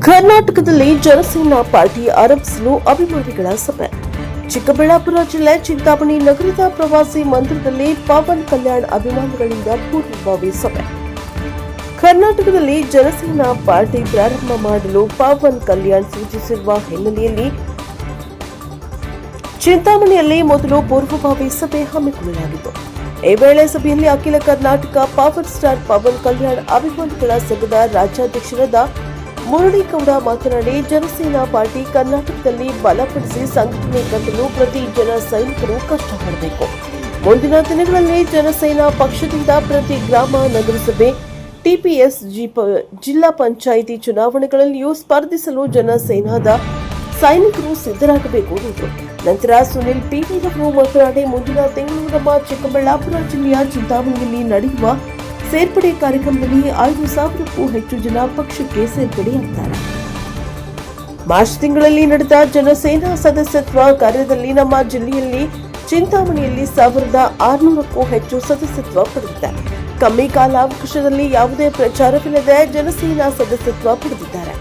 ಕರ್ನಾಟಕದಲ್ಲಿ ಜನಸೇನಾ ಪಾರ್ಟಿ ಆರಂಭಿಸಲು ಅಭಿಮಾನಿಗಳ ಸಭೆ. ಚಿಕ್ಕಬಳ್ಳಾಪುರ ಜಿಲ್ಲೆ ಚಿಂತಾಮಣಿ ನಗರದ ಪ್ರವಾಸಿ ಮಂದಿರದಲ್ಲಿ ಪವನ್ ಕಲ್ಯಾಣ್ ಅಭಿಮಾನಿಗಳಿಂದ ಪೂರ್ವಭಾವಿ ಸಭೆ. ಕರ್ನಾಟಕದಲ್ಲಿ ಜನಸೇನಾ ಪಾರ್ಟಿ ಪ್ರಾರಂಭ ಮಾಡಲು ಪವನ್ ಕಲ್ಯಾಣ್ ಸೂಚಿಸಿರುವ ಹಿನ್ನೆಲೆಯಲ್ಲಿ ಚಿಂತಾಮಣಿಯಲ್ಲಿ ಮೊದಲು ಪೂರ್ವಭಾವಿ ಸಭೆ ಹಮ್ಮಿಕೊಳ್ಳಲಾಗಿತ್ತು. ಈ ವೇಳೆ ಸಭೆಯಲ್ಲಿ ಅಖಿಲ ಕರ್ನಾಟಕ ಪವರ್ ಸ್ಟಾರ್ ಪವನ್ ಕಲ್ಯಾಣ್ ಅಭಿಮಾನಿಗಳ ಸಂಘದ ರಾಜ್ಯಾಧ್ಯಕ್ಷರಾದ ಮುರಳೀಗೌಡ ಮಾತನಾಡಿ, ಜನಸೇನಾ ಪಾರ್ಟಿ ಕರ್ನಾಟಕದಲ್ಲಿ ಬಲಪಡಿಸಿ ಸಂಘಟನೆ ಕಟ್ಟಲು ಪ್ರತಿ ಜನ ಸೈನಿಕರು ಕಷ್ಟಪಡಬೇಕು. ಮುಂದಿನ ದಿನಗಳಲ್ಲಿ ಜನಸೇನಾ ಪಕ್ಷದಿಂದ ಪ್ರತಿ ಗ್ರಾಮ, ನಗರಸಭೆ, ಟಿಪಿಎಸ್, ಜಿಲ್ಲಾ ಪಂಚಾಯಿತಿ ಚುನಾವಣೆಗಳಲ್ಲಿಯೂ ಸ್ಪರ್ಧಿಸಲು ಜನಸೇನಾದ ಸೈನಿಕರು ಸಿದ್ಧರಾಗಬೇಕು ಎಂದರು. ನಂತರ ಸುನಿಲ್ ಪಿವಿ ಅವರು ಮಾತನಾಡಿ, ಮುಂದಿನ ತಿಂಗಳು ನಮ್ಮ ಚಿಕ್ಕಬಳ್ಳಾಪುರ ಜಿಲ್ಲೆಯ ಚಿಂತಾಮಣಿಯಲ್ಲಿ ನಡೆಯುವ ಸೇರ್ಪಡೆ ಕಾರ್ಯಕ್ರಮದಲ್ಲಿ 5,000ಕ್ಕೂ ಹೆಚ್ಚು ಜನ ಪಕ್ಷಕ್ಕೆ ಸೇರ್ಪಡೆಯಾಗುತ್ತಾರೆ. ಮಾರ್ಚ್ ತಿಂಗಳಲ್ಲಿ ನಡೆದ ಜನಸೇನಾ ಸದಸ್ಯತ್ವ ಕಾರ್ಯದಲ್ಲಿ ನಮ್ಮ ಜಿಲ್ಲೆಯಲ್ಲಿ ಚಿಂತಾಮಣಿಯಲ್ಲಿ 1,600ಕ್ಕೂ ಹೆಚ್ಚು ಸದಸ್ಯತ್ವ ಪಡೆದಿದ್ದಾರೆ. ಕಮ್ಮಿ ಕಾಲಾವಕಾಶದಲ್ಲಿ ಯಾವುದೇ ಪ್ರಚಾರವಿಲ್ಲದೆ ಜನಸೇನಾ ಸದಸ್ಯತ್ವ ಪಡೆದಿದ್ದಾರೆ.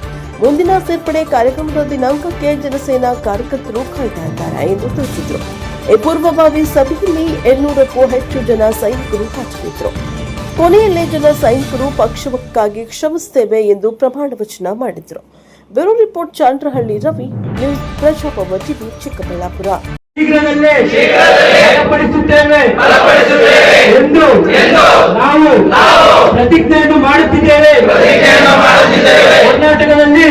ಮುಂದಿನ ಸೇರ್ಪಡೆ ಕಾರ್ಯಕ್ರಮದ ದಿನಾಂಕಕ್ಕೆ ಜನಸೇನಾ ಕಾರ್ಯಕರ್ತರು ಕಾಯ್ತಾ ಇದ್ದಾರೆ ಎಂದು ತಿಳಿಸಿದರು. ಈ ಪೂರ್ವಭಾವಿ ಸಭೆಯಲ್ಲಿ 200ಕ್ಕೂ ಹೆಚ್ಚು ಜನ ಸೈನಿಕರು ಹಾಜರಿದ್ದರು. ಕೊನೆಯಲ್ಲಿ ಜನ ಸೈನಿಕರು ಪಕ್ಷಕ್ಕಾಗಿ ಶ್ರಮಿಸುತ್ತೇವೆ ಎಂದು ಪ್ರಮಾಣ ವಚನ ಮಾಡಿದರು. Bureau report, Chandrahalli Ravi, news Prajabhava TV, Chikkaballapur. ಶೀಘ್ರದಲ್ಲೇ ಬಲಪಡಿಸುತ್ತೇವೆ ಎಂದು ನಾವು ಪ್ರತಿಜ್ಞೆಯನ್ನು ಮಾಡುತ್ತಿದ್ದೇವೆ. ಕರ್ನಾಟಕದಲ್ಲಿ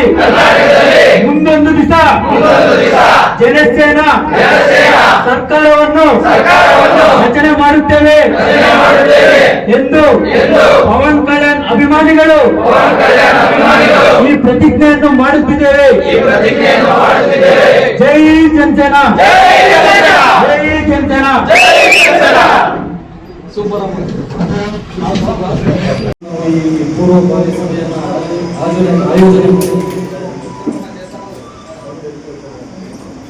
ಮುಂದೊಂದು ದಿವಸ ಜನಸೇನಾ ಸರ್ಕಾರವನ್ನು ರಚನೆ ಮಾಡುತ್ತೇವೆ ಎಂದು ಪವನ್ ಕಲ್ಯಾಣ್ ಅಭಿಮಾನಿಗಳು ಈ ಪ್ರತಿಜ್ಞೆಯನ್ನು ಮಾಡುತ್ತಿದ್ದೇವೆ. ಜೈ ಜನಸೇನಾ, ಜೈ ಜನಸೇನಾ. ಈ ಪೂರ್ವಭಾವಿ ಸಭೆಯನ್ನು ಆಯೋಜನೆ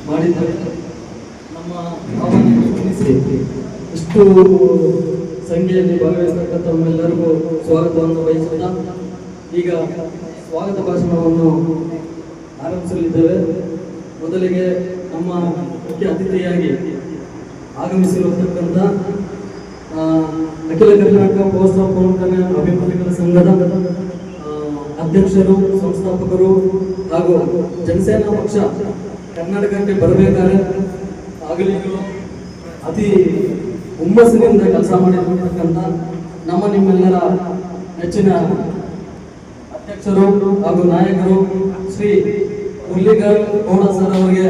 ಮಾಡಿದ್ದಾರೆ. ನಮ್ಮ ಇಷ್ಟು ಸಂಖ್ಯೆಯಲ್ಲಿ ಭಾಗವಹಿಸತಕ್ಕಂಥ ಎಲ್ಲರಿಗೂ ಸ್ವಾಗತವನ್ನು ಬಯಸುತ್ತಾ ಈಗ ಸ್ವಾಗತ ಭಾಷಣವನ್ನು ಆರಂಭಿಸಲಿದ್ದೇವೆ. ಮೊದಲಿಗೆ ನಮ್ಮ ಮುಖ್ಯ ಅತಿಥಿಯಾಗಿ ಆಗಮಿಸಿರತಕ್ಕಂಥ ಅಖಿಲ ಕರ್ನಾಟಕ ಪವರ್ ಸ್ಟಾರ್ ಪವನ್ ಕಲ್ಯಾಣ್ ಅಭಿಮಾನಿಗಳ ಸಂಘದ ಅಧ್ಯಕ್ಷರು, ಸಂಸ್ಥಾಪಕರು ಹಾಗೂ ಜನಸೇನಾ ಪಕ್ಷ ಕರ್ನಾಟಕಕ್ಕೆ ಬರಬೇಕಾದ್ರೆ ಆಗಲಿಗಳು ಅತಿ ಹುಮ್ಮಸ್ಸಿನಿಂದ ಕೆಲಸ ಮಾಡಿರ್ತಕ್ಕಂಥ ನಿಮ್ಮೆಲ್ಲರ ನೆಚ್ಚಿನ ಅಧ್ಯಕ್ಷರು ಹಾಗೂ ನಾಯಕರು ಶ್ರೀ ಮುರಳೀಗೌಡ ಸರ್ ಅವರಿಗೆ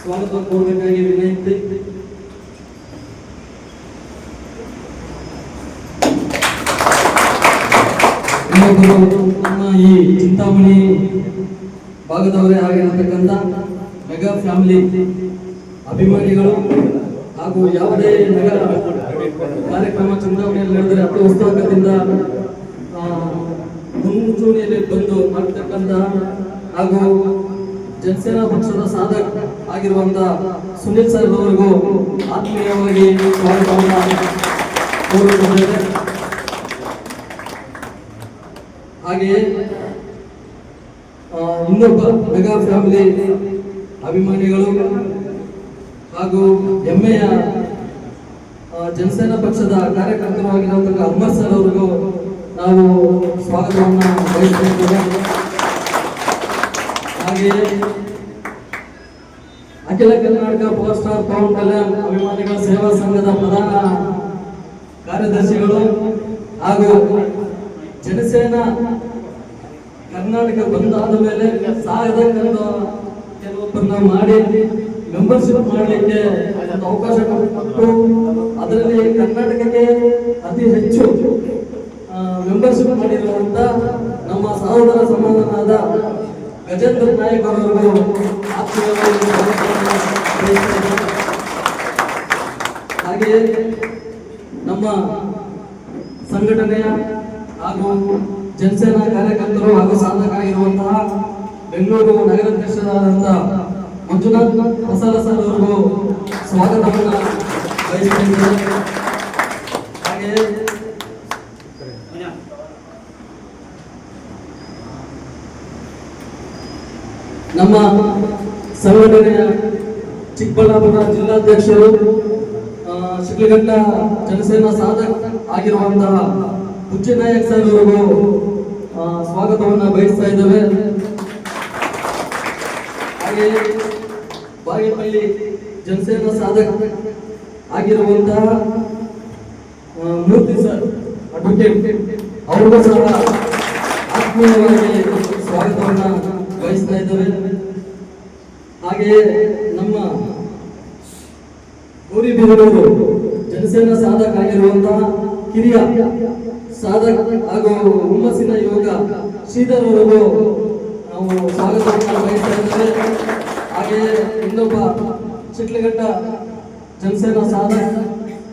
ಸ್ವಾಗತ ಕೋರಬೇಕಾಗಿ ವಿನಂತಿ. ನಮ್ಮ ಈ ಚಿಂತಾಮಣಿ ಭಾಗದವರೇ ಆಗಿರತಕ್ಕಂಥ ಮೆಗಾ ಫ್ಯಾಮಿಲಿ ಅಭಿಮಾನಿಗಳು ಹಾಗೂ ಯಾವುದೇ ನಗರ ಕಾರ್ಯಕ್ರಮ ಚಿಂತಾಮಣಿಯಲ್ಲಿ ನಡೆದರೆ ಅತಿ ಉತ್ಸಾಹದಿಂದ ಮುಂಚೂಣಿಯಲ್ಲಿ ಬಂದು ಮಾಡ್ತಕ್ಕಂಥ ಹಾಗೂ ಜನಸೇನಾ ಪಕ್ಷದ ಸಾಧಕ ಆಗಿರುವಂತಹ ಸುನಿಲ್ ಸರ್ ಅವರಿಗೂ ಆತ್ಮೀಯವಾಗಿ ಸ್ವಾಗತವನ್ನು ಕೋರುತ್ತೇವೆ. ಹಾಗೆಯೇ ಇನ್ನೊಬ್ಬ ಮೆಗಾ ಫ್ಯಾಮಿಲಿ ಅಭಿಮಾನಿಗಳು ಹಾಗೂ ಹೆಮ್ಮೆಯ ಜನಸೇನಾ ಪಕ್ಷದ ಕಾರ್ಯಕರ್ತರು ಆಗಿರುವಂತಹ ಅಮರ್ ಸರ್ ಅವರಿಗೂ ನಾವು ಸ್ವಾಗತವನ್ನು ಬಯಸುತ್ತೇವೆ. ಹಾಗೆಯೇ ಅಖಿಲ ಕರ್ನಾಟಕ ಪವರ್ ಸ್ಟಾರ್ ಪವನ್ ಕಲ್ಯಾಣ್ ಅಭಿಮಾನಿಗಳ ಸೇವಾ ಸಂಘದ ಪ್ರಧಾನ ಕಾರ್ಯದರ್ಶಿಗಳು ಹಾಗೂ ಜನಸೇನಾ ಕರ್ನಾಟಕ ಬಂದಾದ ಮೇಲೆ ಸಾಧಕಂತ ಕೆಲವೊಬ್ಬರನ್ನ ಮಾಡಿ ಮೆಂಬರ್ಶಿಪ್ ಮಾಡಲಿಕ್ಕೆ ಅವಕಾಶ ಕೊಟ್ಟು ಅದರಲ್ಲಿ ಕರ್ನಾಟಕಕ್ಕೆ ಅತಿ ಹೆಚ್ಚು ಮೆಂಬರ್ಶಿಪ್ ಮಾಡಿರುವಂತ ನಮ್ಮ ಸಹೋದರ ಸಮಾನನಾದ ಗಜೇಂದ್ರ ನಾಯಕ್ ಅವರಿಗೂ ಆತ್ಮೀಯವಾಗಿ ಹಾಗೆಯೇ ನಮ್ಮ ಸಂಘಟನೆಯ ಹಾಗೂ ಜನಸೇನಾ ಕಾರ್ಯಕರ್ತರು ಹಾಗೂ ಸಾಧಕ ಆಗಿರುವಂತಹ ಬೆಂಗಳೂರು ನಗರಾಧ್ಯಕ್ಷರಾದಂತಹ ಮಂಜುನಾಥ್ ಮಸಾಲ ಸರ್ ಅವರಿಗೂ ಸ್ವಾಗತವನ್ನು ಬಯಸುತ್ತೇನೆ. ಹಾಗೆ ನಮ್ಮ ಸಂಘಟನೆಯ ಚಿಕ್ಕಬಳ್ಳಾಪುರ ಜಿಲ್ಲಾಧ್ಯಕ್ಷರು ಶಿಡ್ಲಘಟ್ಟ ಜನಸೇನಾ ಸಾಧಕ ಆಗಿರುವಂತಹ ನಾಯಕ್ ಸರ್ ಅವರಿಗೂ ಸ್ವಾಗತವನ್ನು ಬಯಸ್ತಾ ಇದ್ದೇವೆ. ಹಾಗೆ ಬಾಗೇಪಲ್ಲಿ ಜನಸೇನಾ ಸಾಧಕ ಆಗಿರುವಂತಹ ಮೂರ್ತಿ ಸರ್ ಅಡ್ವೊಕೇಟ್ ಅವ್ರಿಗೂ ಸಹ ಆತ್ಮೀಯವಾಗಿ ಸ್ವಾಗತವನ್ನು ಬಯಸ್ತಾ ಇದ್ದೇವೆ. ಹಾಗೆಯೇ ನಮ್ಮ ಗೌರಿಬಿದನೂರು ಜನಸೇನಾ ಸಾಧಕ ಆಗಿರುವಂತಹ ಕಿರಿಯ ಸಾಧಕ ಹಾಗೂ ಹುಮ್ಮಸ್ಸಿನ ಯುವಕ ಶ್ರೀಧರ್ ಅವರಿಗೂ ನಾವು ಸ್ವಾಗತವನ್ನು ಬಯಸ್ತಾ ಇದ್ದೇವೆ. ಹಾಗೆಯೇ ಇನ್ನೊಬ್ಬ ಶಿಡ್ಲಘಟ್ಟ ಜನಸೇನಾ ಸಾಧಕ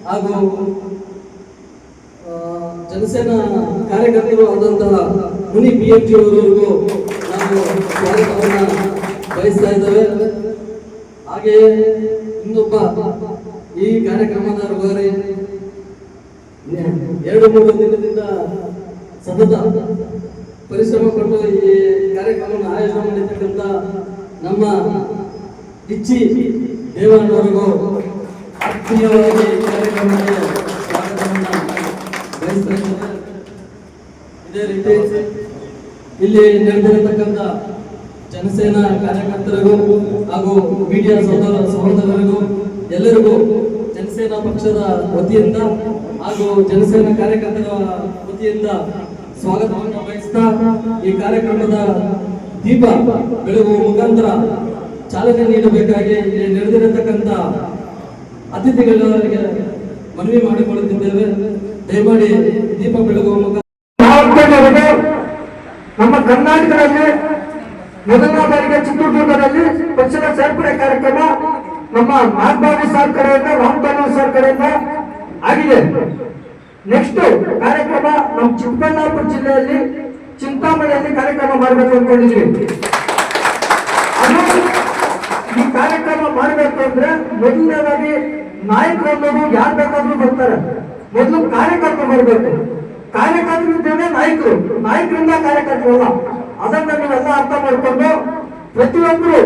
ಹಾಗೂ ಜನಸೇನಾ ಕಾರ್ಯಕರ್ತರು ಆದಂತಹ ಮುನಿ PMG ಅವರಿಗೂ ನಾವು ಸ್ವಾಗತವನ್ನು ಬಯಸ್ತಾ ಇದ್ದೇವೆ. ಹಾಗೆಯೇ ಇನ್ನೊಬ್ಬ ಈ ಕಾರ್ಯಕ್ರಮದ ರೂವಾರಿ 2-3 ದಿನದಿಂದ ಸತತ ಪರಿಶ್ರಮ ಪಟ್ಟು ಈ ಕಾರ್ಯಕ್ರಮವನ್ನು ಆಯೋಜನೆ ಮಾಡಿರ್ತಕ್ಕಂಥ ನಮ್ಮ ಇಚ್ಚಿ ದೇವಣ್ಣವರಿಗೂ ಆತ್ಮೀಯವಾಗಿ ಕಾರ್ಯಕ್ರಮಕ್ಕೆ ಸ್ವಾಗತವನ್ನು ಬಯಸ್ತಾ ಇದ್ದೇವೆ. ಇದೇ ರೀತಿ ಇಲ್ಲಿ ನಡೆದಿರತಕ್ಕಂಥ ಜನಸೇನಾ ಕಾರ್ಯಕರ್ತರಿಗೂ ಹಾಗೂ ಮೀಡಿಯಾ ಸಹೋದರರಿಗೂ ಎಲ್ಲರಿಗೂ ಜನಸೇನಾ ಪಕ್ಷದ ವತಿಯಿಂದ ಹಾಗೂ ಜನಸೇನಾ ಕಾರ್ಯಕರ್ತರ ವತಿಯಿಂದ ಸ್ವಾಗತವನ್ನು ಬಯಸ್ತಾ ಈ ಕಾರ್ಯಕ್ರಮದ ದೀಪ ಬೆಳಗುವ ಮುಖಾಂತರ ಚಾಲನೆ ನೀಡಬೇಕಾಗಿ ಇಲ್ಲಿ ನಡೆದಿರತಕ್ಕಂಥ ಅತಿಥಿಗಳಿಗೆ ಮನವಿ ಮಾಡಿಕೊಳ್ಳುತ್ತಿದ್ದೇವೆ. ದಯಮಾಡಿ ದೀಪ ಬೆಳಗುವ ಮುಖಾಂತರ ನಮ್ಮ ಕರ್ನಾಟಕದಲ್ಲಿ ಮೊದಲನೇ ಬಾರಿಗೆ ಚಿತ್ರದುರ್ಗದಲ್ಲಿ ಪಕ್ಷದ ಸೇರ್ಪಡೆ ಕಾರ್ಯಕ್ರಮ ನಮ್ಮ ನಾಗಬಾಬು ಸರ್ ಕಡೆಯಿಂದ ರಾಮಬಾಬು ಸರ್ ಕಡೆಯಿಂದ ಆಗಿದೆ. ನೆಕ್ಸ್ಟ್ ಕಾರ್ಯಕ್ರಮ ನಮ್ಮ ಚಿಕ್ಕಬಳ್ಳಾಪುರ ಜಿಲ್ಲೆಯಲ್ಲಿ ಚಿಂತಾಮಣಿಯಲ್ಲಿ ಕಾರ್ಯಕ್ರಮ ಮಾಡಬೇಕು ಅನ್ಕೊಂಡಿದ್ವಿ. ಅದು ಈ ಕಾರ್ಯಕ್ರಮ ಮಾಡಬೇಕು ಅಂದ್ರೆ ಮೊದಲನೇದಾಗಿ ನಾಯಕರನ್ನೋರು ಯಾರು ಬೇಕಾದ್ರೂ ಬರ್ತಾರೆ. ಮೊದಲು ಕಾರ್ಯಕರ್ತರು ಬರಬೇಕು. ಕಾರ್ಯಕರ್ತರಿದ್ದೇನೆ ನಾಯಕರು, ನಾಯಕರಿಂದ ಕಾರ್ಯಕರ್ತರಲ್ಲ. ಅದನ್ನ ನೀವೆಲ್ಲ ಅರ್ಥ ಮಾಡ್ಕೊಂಡು ಪ್ರತಿಯೊಬ್ಬರು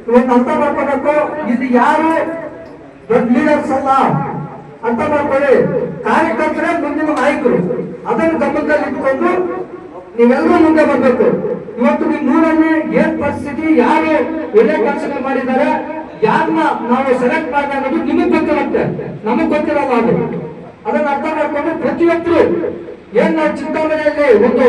ಇವತ್ತು ಅರ್ಥ ಮಾಡ್ಕೋಬೇಕು. ಇದು ಯಾರು ದೊಡ್ಡ ಲೀಡರ್ಸ್ ಅಲ್ಲ, ಅರ್ಥ ಮಾಡ್ಕೊಳ್ಳಿ. ಕಾರ್ಯಕರ್ತರೇ ಮುಂದಿನ ನಾಯಕರು. ಅದನ್ನು ಗಮನದಲ್ಲಿ ಇಟ್ಕೊಂಡು ನೀವೆಲ್ಲರೂ ಮುಂದೆ ಬರ್ಬೇಕು. ಇವತ್ತು ನಿಮ್ಮ ಊರಲ್ಲಿ ಏನ್ ಪರಿಸ್ಥಿತಿ, ಯಾರು ಒಳ್ಳೆ ಕೆಲಸಗಳು ಮಾಡಿದ್ದಾರೆ, ಯಾರನ್ನ ನಾವು ಸೆಲೆಕ್ಟ್ ಮಾಡಿದ ಅನ್ನೋದು ನಿಮಗೆ ಗೊತ್ತಿರುತ್ತೆ, ನಮಗ್ ಗೊತ್ತಿರಲ್ಲ. ಅದು ಅದನ್ನ ಅರ್ಥ ಮಾಡ್ಕೊಂಡು ಪ್ರತಿಯೊಬ್ಬರು ಏನ್ ನಾವು ಚಿಂತಾಮಣಿಯಲ್ಲಿ ಒಂದು